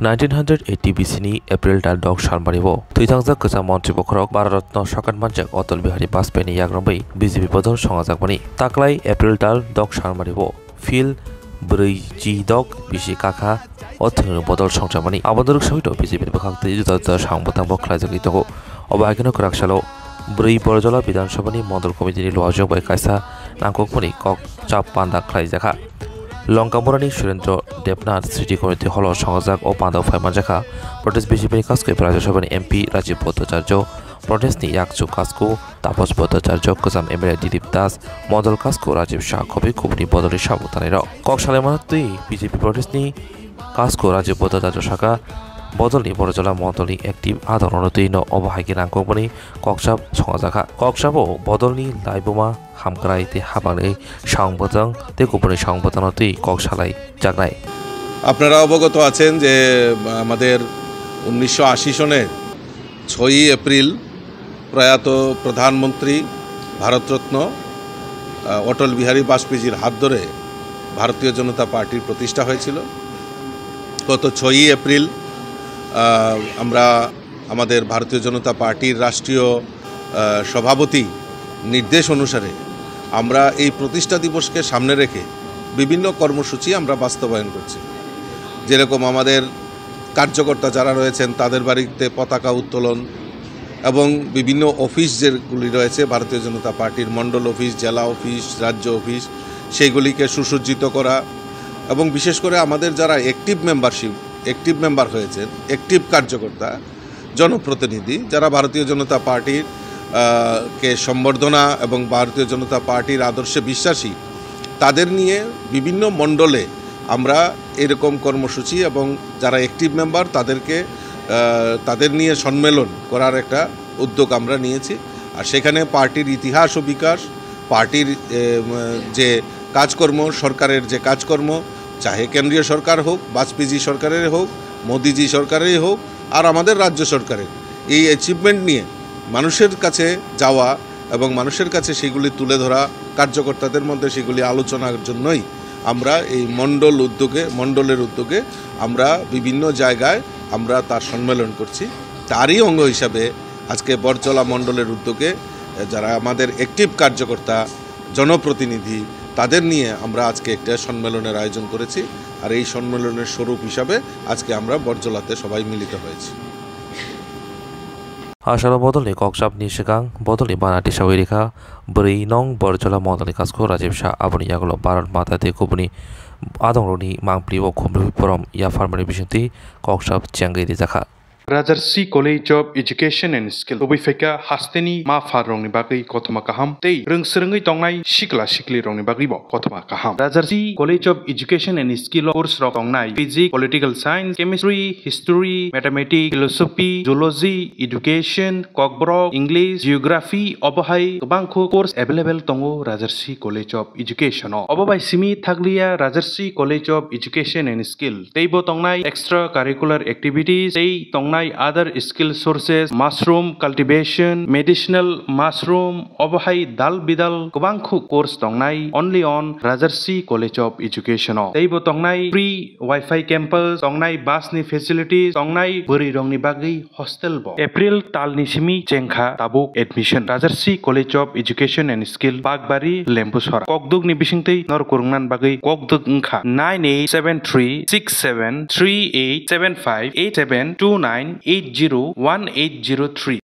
1980 BCनि April दान दग सालमारिबो थैथांजाक गोजाम मन्त्रि बखरक भारतरत्न सकट मानजाक अटल बिहारी वाजपेयीनि याग्रंबै बीजेपी बदल संगाजाकमानि ताक्लाय एप्रिल दान दग सालमारिबो फिल ब्रैजि दग बिसि काखा अथों बदल संजामानि आबदरुक सहित बीजेपी बखांते जुदा सांबतां बख्लाजगि दग अबाहागिनो कराकसालो ब्रै बरजला विधानसभानि मण्डल कमिटिनि लुहाजों बाय कायसा नांगकमनि कक चाप पान्दा ख्लायजाखा लंकामरानि सुरेन्द्र देबनाथ स्मृति कमिटि हल संगाजाक अ पान्दा फायमानजाखा प्रदेश बीजेपी कास्को राज्यसभानि एमपि राजीव भट्टाचार्य प्रदेशनि याकचु कास्को तापस भट्टाचार्य गोजाम एमएलए दिलीप दास मण्डल कास्को राजीव शाह कवि कुबनि बदलि साबुतानै कक सालेमानतै बीजेपी प्रदेशनि कास्को राजीव भट्टाचार्य शाखा बदलनि बरजला मण्डलनि एक्टिभ आदरणतै न अबाहागि नांगकमनि ककसाब संगाजाखा ककसाबो बदलनि लाइबमा हामग्राय ते हाबालै সংবদন ते গোপনে সংবদনতেই কক সালাই জাগনায়। আপনারা অবগত আছেন যে আমাদের 1980 সনের 6 এপ্রিল প্রয়াত প্রধানমন্ত্রী ভারতরত্ন অটল বিহারী বাজপেয়ীর হাত ধরে ভারতীয় জনতা পার্টির প্রতিষ্ঠা হয়েছিল। গত 6 এপ্রিল আমরা আমাদের ভারতীয় জনতা পার্টির রাষ্ট্রীয় সভাপতি নির্দেশ অনুসারে আমরা এই প্রতিষ্ঠা দিবসকে সামনে রেখে বিভিন্ন কর্মসূচি আমরা বাস্তবায়ন করছি। যেরকম আমাদের কার্যকর্তা যারা রয়েছেন তাদের বাড়িতে পতাকা উত্তোলন এবং বিভিন্ন অফিস যেগুলি রয়েছে ভারতীয় জনতা পার্টির মণ্ডল অফিস, জেলা অফিস, রাজ্য অফিস, সেইগুলিকে সুসজ্জিত করা এবং বিশেষ করে আমাদের যারা অ্যাক্টিভ মেম্বার হয়েছেন, অ্যাক্টিভ কার্যকর্তা, জনপ্রতিনিধি যারা ভারতীয় জনতা পার্টির কে সম্বর্ধনা এবং ভারতীয় জনতা পার্টির আদর্শে বিশ্বাসী তাদের নিয়ে বিভিন্ন মণ্ডলে আমরা এরকম কর্মসূচি এবং যারা অ্যাক্টিভ মেম্বার তাদের নিয়ে সম্মেলন করার একটা উদ্যোগ আমরা নিয়েছি। আর সেখানে পার্টির ইতিহাস ও বিকাশ, পার্টির যে কাজকর্ম, সরকারের যে কাজকর্ম, চাহে কেন্দ্রীয় সরকার হোক, বাজপেয়ী সরকারের হোক, মোদিজি সরকারের হোক, আর আমাদের রাজ্য সরকারের এই অ্যাচিভমেন্ট নিয়ে মানুষের কাছে যাওয়া এবং মানুষের কাছে সেগুলি তুলে ধরা, কার্যকর্তাদের মধ্যে সেগুলি আলোচনার জন্যই আমরা এই মণ্ডলের উদ্যোগে আমরা বিভিন্ন জায়গায় আমরা তার সম্মেলন করছি। তারই অঙ্গ হিসাবে আজকে বরজলা মণ্ডলের উদ্যোগে যারা আমাদের অ্যাক্টিভ কার্যকর্তা, জনপ্রতিনিধি তাদের নিয়ে আমরা আজকে একটা সম্মেলনের আয়োজন করেছি। আর এই সম্মেলনের স্বরূপ হিসাবে আজকে আমরা বরজলাতে সবাই মিলিত হয়েছি। आसाम बदलनि ककसाबनि सिगां बदलनि बानाति सावैरेखा 4 नं बरजला मण्डलनि कास्को राजीव शाह आबनि यागल भारत माता ते कुबनि आदंरनि मांप्लिबो खुमलुबि परम या फार्मानि बिसंति ककसाब च्यांगै जाखा Rajarshi college of education and skill बबैफेका हास्तेनि मा फारंनि बागै कथमा काहाम तै रोंसोरोङै तंनाय सिक्ला सिक्लि रंनि बागैबो कथमा काहाम Rajarshi college of education and skill course रक तंनाय physics, political science, chemistry, history, mathematics, philosophy, zoology, education, Kokborok, English, geography अबहाय गोबांखौ कोर्स अवेलेबल दङो राजर्षि कलेज अफ एजुकेशन अबबाय सिमि थागलिया Rajarshi college of education and skill तैबो तंनाय एक्सट्रा कारिकुलर एक्टिविटीज तै तंनाय other skill sources, mushroom cultivation, medicinal mushroom, अबहाय दाल बिदाल गोबांखौ कोर्स दंनाय only on Rajarshi college of education तैबो दंनाय फ्री वाईफाई कैंपस दंनाय बासनि फेसिलिटीज दंनाय बोरै रंनि बागै हस्टेल बो एप्रिल तालनि सिमि चेंखा ताबुक admission Rajarshi college of education and skill बागबारि लेम्बुसरा ककदुगनि बिसिंतै नरकुरुंनान बागै ककदुग ओंखा 98736738758729801803